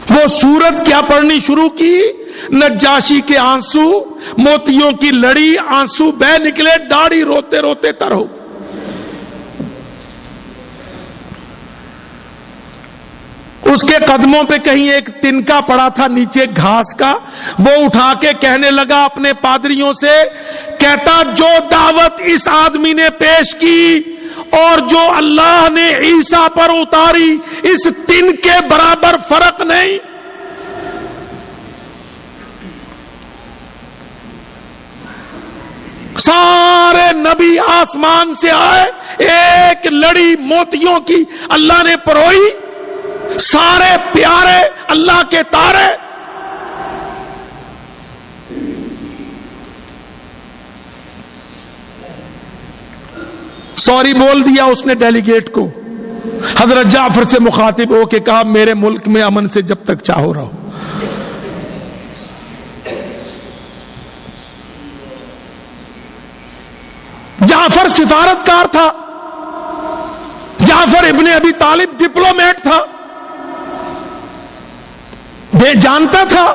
وہ سورت کیا پڑھنی شروع کی؟ نجاشی کے آنسو، موتیوں کی لڑی، آنسو بہ نکلے، داڑھی روتے روتے تر ہو۔ اس کے قدموں پہ کہیں ایک تنکا پڑا تھا نیچے گھاس کا، وہ اٹھا کے کہنے لگا اپنے پادریوں سے، کہتا جو دعوت اس آدمی نے پیش کی اور جو اللہ نے عیسیٰ پر اتاری، اس تن کے برابر فرق نہیں۔ سارے نبی آسمان سے آئے، ایک لڑی موتیوں کی اللہ نے پروئی، سارے پیارے اللہ کے تارے۔ سوری بول دیا اس نے ڈیلیگیٹ کو، حضرت جعفر سے مخاطب ہو کے کہا میرے ملک میں امن سے جب تک چاہو رہو۔ جعفر سفارتکار تھا، جعفر ابن ابی طالب ڈپلومیٹ تھا، جانتا تھا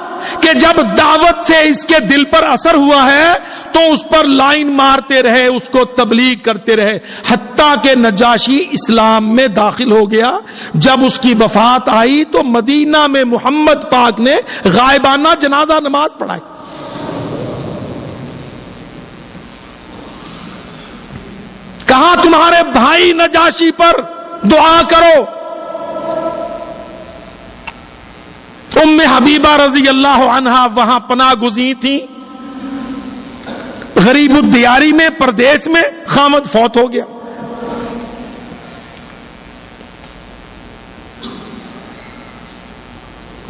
کہ جب دعوت سے اس کے دل پر اثر ہوا ہے تو اس پر لائن مارتے رہے، اس کو تبلیغ کرتے رہے، حتیٰ کہ نجاشی اسلام میں داخل ہو گیا۔ جب اس کی وفات آئی تو مدینہ میں محمد پاک نے غائبانہ جنازہ نماز پڑھائی۔ کہا تمہارے بھائی نجاشی پر دعا کرو۔ ام حبیبہ رضی اللہ عنہا وہاں پناہ گزین تھیں، غریب الدیاری میں، پردیس میں۔ خامد فوت ہو گیا۔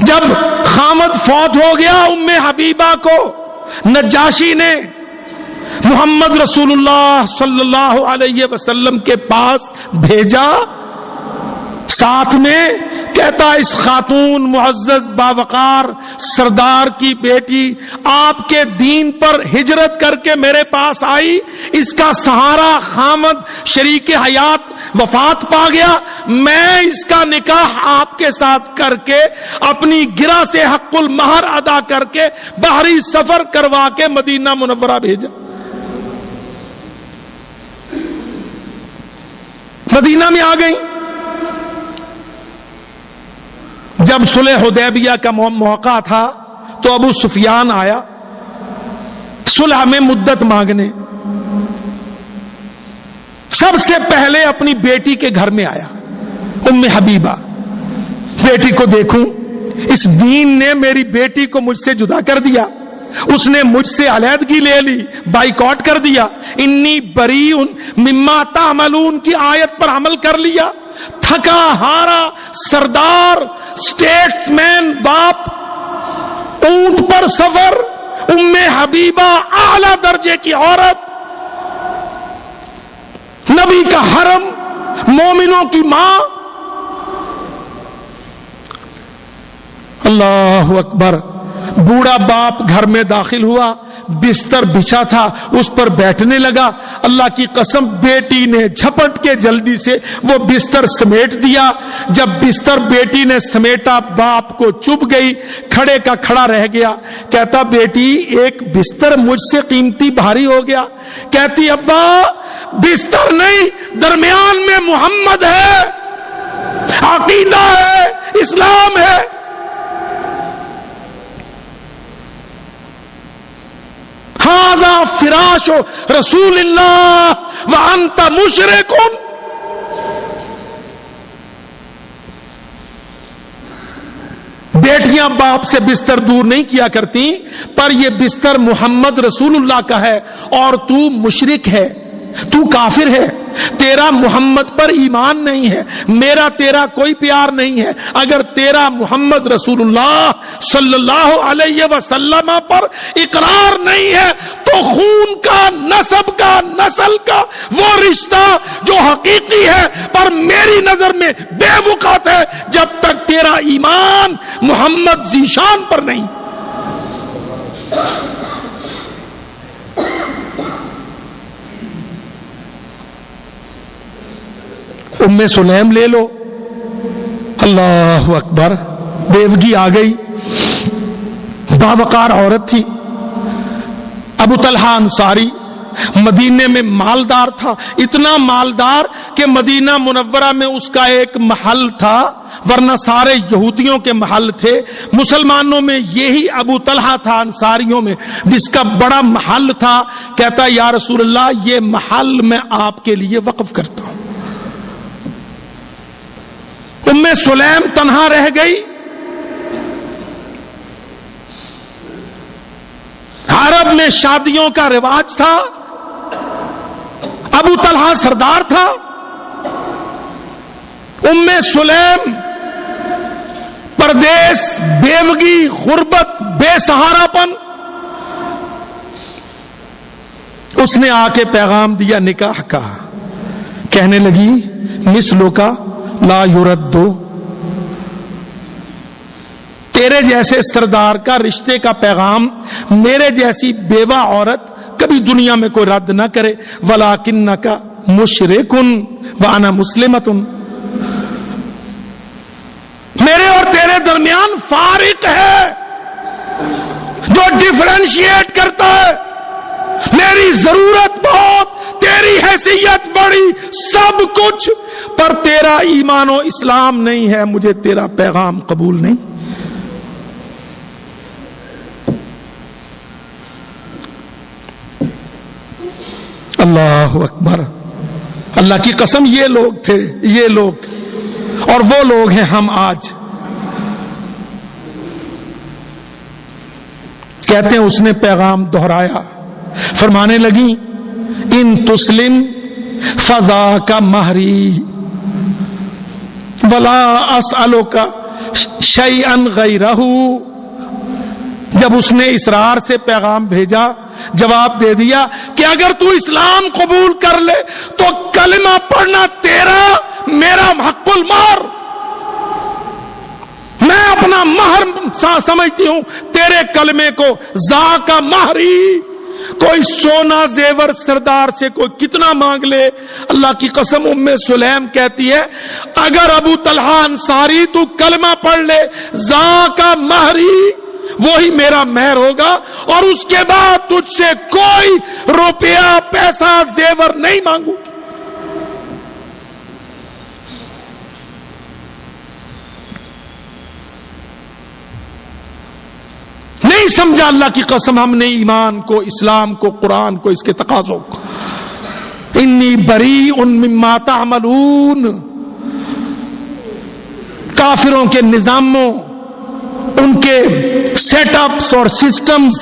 جب خامد فوت ہو گیا، ام حبیبہ کو نجاشی نے محمد رسول اللہ صلی اللہ علیہ وسلم کے پاس بھیجا، ساتھ میں کہتا اس خاتون معزز باوقار سردار کی بیٹی آپ کے دین پر ہجرت کر کے میرے پاس آئی، اس کا سہارا خامد شریک حیات وفات پا گیا، میں اس کا نکاح آپ کے ساتھ کر کے اپنی گرہ سے حق المہر ادا کر کے باہری سفر کروا کے مدینہ منورہ بھیجا۔ مدینہ میں آ گئی۔ جب صلح حدیبیہ کا موقع تھا تو ابو سفیان آیا صلح میں مدت مانگنے، سب سے پہلے اپنی بیٹی کے گھر میں آیا، ام حبیبہ۔ بیٹی کو دیکھوں، اس دین نے میری بیٹی کو مجھ سے جدا کر دیا، اس نے مجھ سے علیحدگی لے لی، بائیکاٹ کر دیا، انی بری مما تعملون کی آیت پر عمل کر لیا۔ تھکا ہارا سردار، اسٹیٹس مین باپ، اونٹ پر سفر، ام حبیبہ اعلی درجے کی عورت، نبی کا حرم، مومنوں کی ماں۔ اللہ اکبر۔ بوڑھا باپ گھر میں داخل ہوا، بستر بچھا تھا، اس پر بیٹھنے لگا۔ اللہ کی قسم بیٹی نے جھپٹ کے جلدی سے وہ بستر سمیٹ دیا۔ جب بستر بیٹی نے سمیٹا باپ کو چبھ گئی، کھڑے کا کھڑا رہ گیا۔ کہتا بیٹی ایک بستر مجھ سے قیمتی بھاری ہو گیا۔ کہتی ابا بستر نہیں، درمیان میں محمد ہے، عقیدہ ہے، اسلام ہے۔ ھذا فراش رسول اللہ وانت مشرک۔ بیٹیاں باپ سے بستر دور نہیں کیا کرتی، پر یہ بستر محمد رسول اللہ کا ہے اور تو مشرک ہے، تو کافر ہے، تیرا محمد پر ایمان نہیں ہے، میرا تیرا کوئی پیار نہیں ہے۔ اگر تیرا محمد رسول اللہ صلی اللہ علیہ وسلم پر اقرار نہیں ہے تو خون کا، نسب کا، نسل کا وہ رشتہ جو حقیقی ہے پر میری نظر میں بے وقت ہے، جب تک تیرا ایمان محمد ذیشان پر نہیں۔ ام سلیم لے لو، اللہ اکبر، بیوگی آ گئی، باوقار عورت تھی۔ ابو طلحہ انصاری مدینے میں مالدار تھا، اتنا مالدار کہ مدینہ منورہ میں اس کا ایک محل تھا، ورنہ سارے یہودیوں کے محل تھے، مسلمانوں میں یہی ابو طلحہ تھا انصاریوں میں جس کا بڑا محل تھا۔ کہتا یا رسول اللہ یہ محل میں آپ کے لیے وقف کرتا ہوں۔ ام سلیم تنہا رہ گئی، عرب میں شادیوں کا رواج تھا، ابو طلحہ سردار تھا، ام سلیم پردیس، بیوگی، غربت، بے سہارا پن۔ اس نے آ کے پیغام دیا نکاح کا، کہنے لگی مثلو کا لا یردو، تیرے جیسے سردار کا رشتے کا پیغام میرے جیسی بیوہ عورت کبھی دنیا میں کوئی رد نہ کرے. وَلَٰكِنَّكَ مُشْرِكٌ وَأَنَا مُسْلِمَةٌ. میرے اور تیرے درمیان فارق ہے جو ڈفرینشیٹ کرتا ہے. میری ضرورت بہت، تیری حیثیت بڑی، سب کچھ، پر تیرا ایمان و اسلام نہیں ہے، مجھے تیرا پیغام قبول نہیں. اللہ اکبر. اللہ کی قسم، یہ لوگ تھے، یہ لوگ، اور وہ لوگ ہیں ہم آج. کہتے ہیں اس نے پیغام دہرایا، فرمانے لگی ان تسلم فذاک مہری ولا اسألک شیئا غیرہ. جب اس نے اسرار سے پیغام بھیجا، جواب دے دیا کہ اگر تو اسلام قبول کر لے تو کلمہ پڑھنا تیرا، میرا حق المہر، میں اپنا مہر سمجھتی ہوں تیرے کلمے کو. ذاک مہری. کوئی سونا زیور سردار سے کوئی کتنا مانگ لے، اللہ کی قسم ام سلیم کہتی ہے اگر ابو طلحہ انصاری تو کلمہ پڑھ لے، ذاک مہری، وہی میرا مہر ہوگا، اور اس کے بعد تجھ سے کوئی روپیہ پیسہ زیور نہیں مانگوں. نہیں سمجھا اللہ کی قسم ہم نے ایمان کو، اسلام کو، قرآن کو، اس کے تقاضوں کو. انی بریء مما تعملون. کافروں کے نظاموں، ان کے سیٹ اپس اور سسٹمز،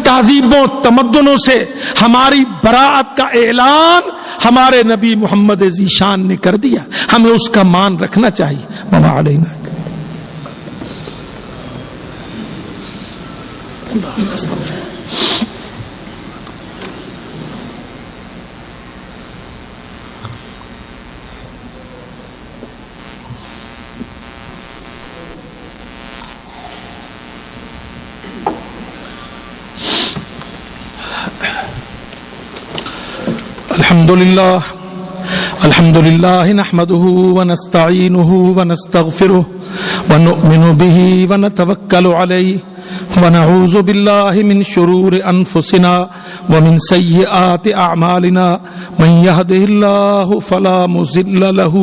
تہذیبوں، تمدنوں سے ہماری براءت کا اعلان ہمارے نبی محمد ذیشان نے کر دیا. ہمیں اس کا مان رکھنا چاہیے. وما علینا. الحمد لله نحمده ونستعينه ونستغفره ونؤمن به ونتوكل عليه ونعوذ بالله من شرور أنفسنا ومن سيئات أعمالنا من يهده الله فلا مضل له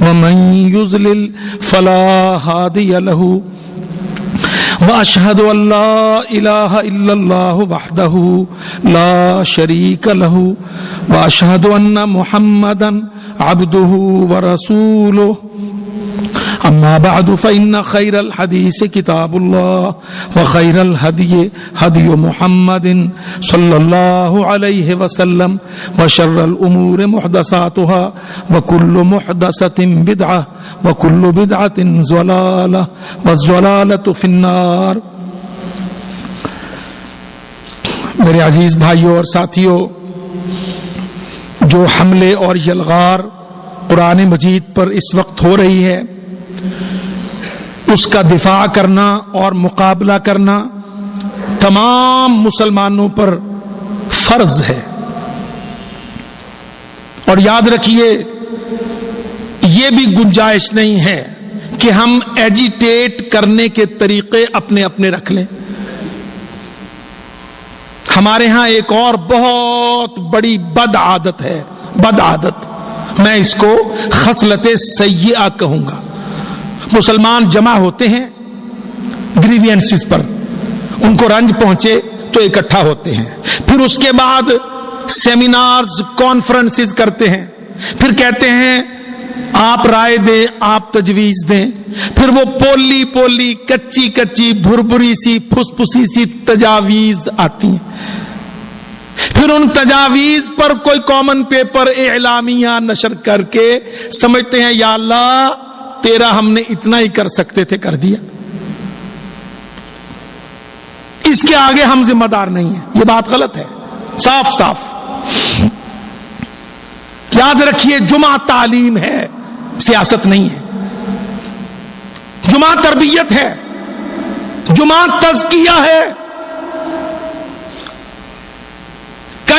ومن يضلل فلا هادي له وأشهد أن لا إله إلا الله وحده لا شريك له وأشهد أن محمدا عبده ورسوله. أما بعد فإن خير الحديث كتاب الله وخير الهدي هدي محمد صلى الله عليه وسلم وشر الأمور محدثاتها وكل محدثة بدعة وكل بدعة ضلالة والضلالة في النار. میرے عزیز بھائیوں اور ساتھیوں، جو حملے اور یلغار قرآن مجید پر اس وقت ہو رہی ہے، اس کا دفاع کرنا اور مقابلہ کرنا تمام مسلمانوں پر فرض ہے. اور یاد رکھیے، یہ بھی گنجائش نہیں ہے کہ ہم ایجیٹیٹ کرنے کے طریقے اپنے اپنے رکھ لیں. ہمارے ہاں ایک اور بہت بڑی بد عادت ہے، بد عادت، میں اس کو خصلت سیئہ کہوں گا. مسلمان جمع ہوتے ہیں گریوینسز پر، ان کو رنج پہنچے تو اکٹھا ہوتے ہیں، پھر اس کے بعد سیمینارز، کانفرنسز کرتے ہیں، پھر کہتے ہیں آپ رائے دیں، آپ تجویز دیں، پھر وہ پولی پولی، کچی کچی، بھربری سی، پھس پھسی سی تجاویز آتی ہیں. پھر ان تجاویز پر کوئی کامن پیپر، اعلامیہ نشر کر کے سمجھتے ہیں یا اللہ تیرا ہم نے اتنا ہی کر سکتے تھے، کر دیا، اس کے آگے ہم ذمہ دار نہیں ہیں. یہ بات غلط ہے، صاف صاف. یاد رکھیے، جمعہ تعلیم ہے، سیاست نہیں ہے. جمعہ تربیت ہے، جمعہ تزکیہ ہے.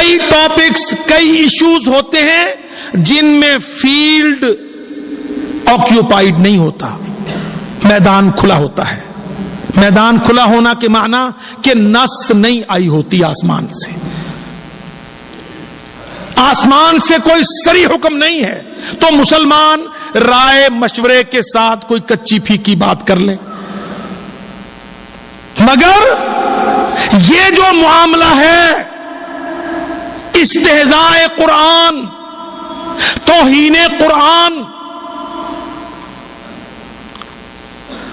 کئی ٹاپکس، کئی ایشوز ہوتے ہیں جن میں فیلڈ آکیوپائیڈ نہیں ہوتا، میدان کھلا ہوتا ہے۔ میدان کھلا ہونا کے معنی کہ نص نہیں آئی ہوتی آسمان سے، آسمان سے کوئی صریح حکم نہیں ہے، تو مسلمان رائے مشورے کے ساتھ کوئی کچی پھیکی بات کر لیں۔ مگر یہ جو معاملہ ہے استہزاء قرآن، توہین قرآن،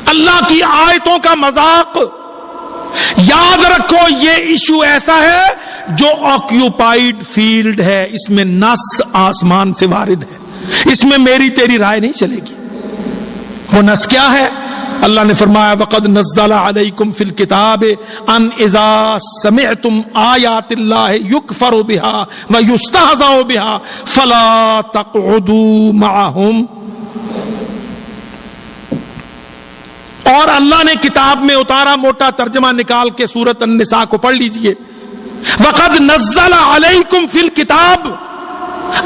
اللہ کی آیتوں کا مذاق، یاد رکھو یہ ایشو ایسا ہے جو آکیوپائیڈ فیلڈ ہے، اس میں نص آسمان سے وارد ہے، اس میں میری تیری رائے نہیں چلے گی۔ وہ نص کیا ہے؟ اللہ نے فرمایا وَقَدْ نَزَّلَ عَلَيْكُمْ فِي الْكِتَابِ أَنْ إِذَا سَمِعْتُمْ آيَاتِ اللَّهِ يُكْفَرُ بِهَا وَيُسْتَهْزَأُ بِهَا فَلَا تَقْعُدُوا مَعَهُمْ۔ اور اللہ نے کتاب میں اتارا، موٹا ترجمہ نکال کے سورۃ النساء کو پڑھ لیجئے، وَقَدْ نَزَّلَ عَلَيْكُمْ فِي الْكِتَابِ،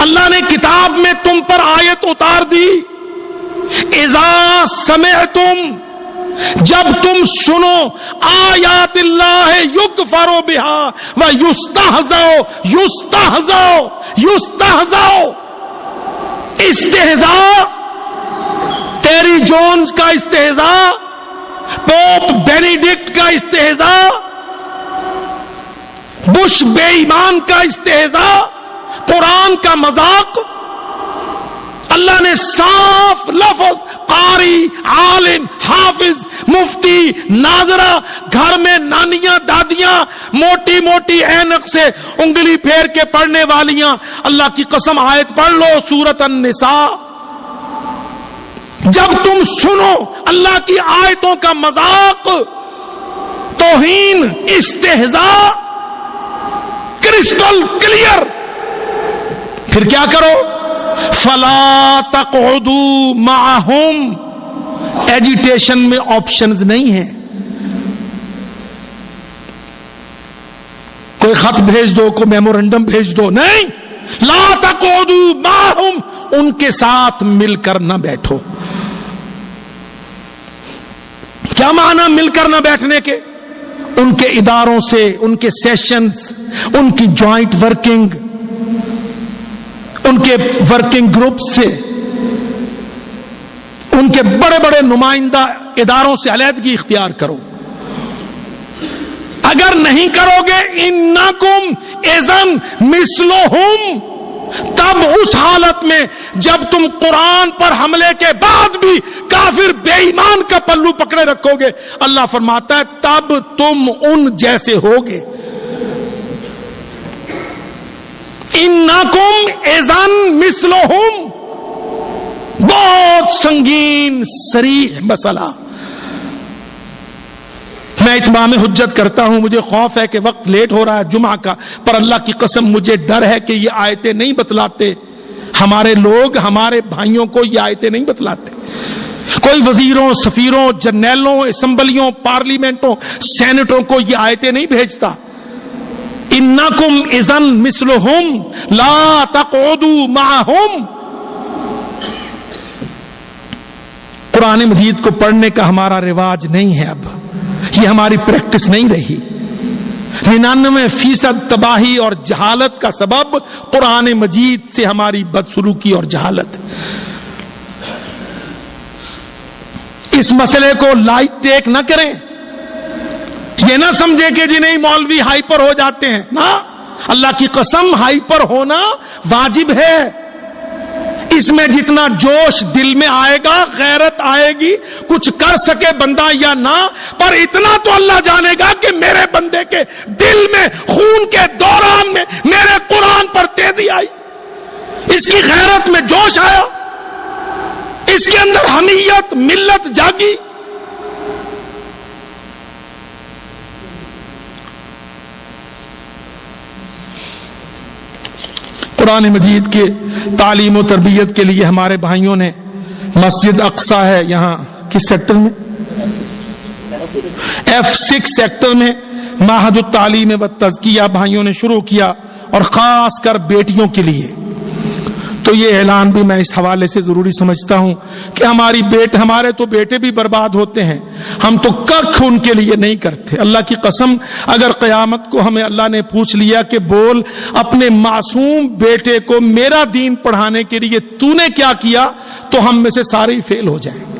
اللہ نے کتاب میں تم پر آیت اتار دی، اذا سمعتم، جب تم سنو، آیات اللہ یکفر بہا و یستہزأ، استہزاء، ٹیری جونز کا استہزاء، پوپ بینیڈکٹ کا استہزاء، بش بے ایمان کا استہزاء، قرآن کا مذاق۔ اللہ نے صاف لفظ قاری، عالم، حافظ، مفتی، ناظرہ، گھر میں نانیاں دادیاں موٹی موٹی اینک سے انگلی پھیر کے پڑھنے والیاں، اللہ کی قسم آیت پڑھ لو سورۃ النساء۔ جب تم سنو اللہ کی آیتوں کا مذاق، توہین، استہزاء کرسٹل کلیئر، پھر کیا کرو؟ فلا تقعدوا معهم، ایجیٹیشن میں آپشنز نہیں ہیں، کوئی خط بھیج دو، کوئی میمورنڈم بھیج دو، نہیں، لا تقعدوا معهم، ان کے ساتھ مل کر نہ بیٹھو۔ کیا معنی مل کر نہ بیٹھنے کے؟ ان کے اداروں سے، ان کے سیشنز، ان کی جوائنٹ ورکنگ، ان کے ورکنگ گروپ سے، ان کے بڑے بڑے نمائندہ اداروں سے علیحدگی اختیار کرو۔ اگر نہیں کرو گے انکم اذن مثلہم، تب اس حالت میں جب تم قرآن پر حملے کے بعد بھی کافر بے ایمان کا پلو پکڑے رکھو گے، اللہ فرماتا ہے تب تم ان جیسے ہوگے۔ انکم اذن مثلہم، بہت سنگین صریح مسئلہ۔ میں اتمام حجت کرتا ہوں، مجھے خوف ہے کہ وقت لیٹ ہو رہا ہے جمعہ کا، پر اللہ کی قسم مجھے ڈر ہے کہ یہ آیتیں نہیں بتلاتے ہمارے لوگ، ہمارے بھائیوں کو یہ آیتیں نہیں بتلاتے، کوئی وزیروں، سفیروں، جرنیلوں، اسمبلیوں، پارلیمنٹوں، سینٹوں کو یہ آیتیں نہیں بھیجتا۔ انکم اذن مثلہم لا تقعدوا معہم۔ قرآن مجید کو پڑھنے کا ہمارا رواج نہیں ہے، اب یہ ہماری پریکٹس نہیں رہی۔ 99% تباہی اور جہالت کا سبب قرآن مجید سے ہماری بدسلوکی اور جہالت۔ اس مسئلے کو لائٹ ٹیک نہ کریں، یہ نہ سمجھے کہ جی نہیں مولوی ہائپر ہو جاتے ہیں، نا، اللہ کی قسم ہائپر ہونا واجب ہے۔ اس میں جتنا جوش دل میں آئے گا، غیرت آئے گی، کچھ کر سکے بندہ یا نہ، پر اتنا تو اللہ جانے گا کہ میرے بندے کے دل میں خون کے دوران میں میرے قرآن پر تیزی آئی، اس کی غیرت میں جوش آیا، اس کے اندر حمیت، ملت جاگی۔ قرآن مجید کے تعلیم و تربیت کے لیے ہمارے بھائیوں نے مسجد اقصی ہے، یہاں کس سیکٹر میں؟ F6 سیکٹر میں معہد التعلیم و تزکیہ بھائیوں نے شروع کیا، اور خاص کر بیٹیوں کے لیے، تو یہ اعلان بھی میں اس حوالے سے ضروری سمجھتا ہوں کہ ہمارے تو بیٹے بھی برباد ہوتے ہیں، ہم تو کخ ان کے لیے نہیں کرتے۔ اللہ کی قسم، اگر قیامت کو ہمیں اللہ نے پوچھ لیا کہ بول اپنے معصوم بیٹے کو میرا دین پڑھانے کے لیے تو نے کیا کیا، تو ہم میں سے سارے ہی فیل ہو جائیں گے۔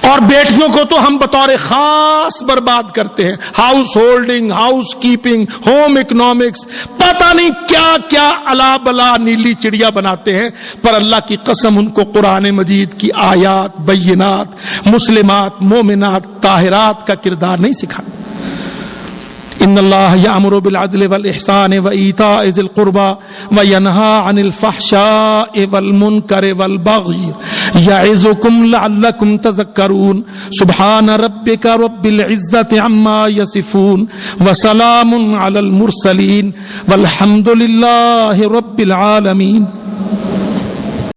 اور بیٹیوں کو تو ہم بطور خاص برباد کرتے ہیں، house holding, house keeping, home economics, پتہ نہیں کیا کیا الا بلا نیلی چڑیا بناتے ہیں، پر اللہ کی قسم ان کو قرآن مجید کی آیات، بینات، مسلمات، مومنات، طاہرات کا کردار نہیں سکھاتے۔ ان اللہ یامر بالعدل والاحسان وایتاء ذی القربى وینہی عن الفحشاء والمنکر والبغی یعظکم لعلکم تذکرون سبحان ربک رب العزۃ عما یصفون وسلام علی المرسلین والحمد للہ رب العالمین۔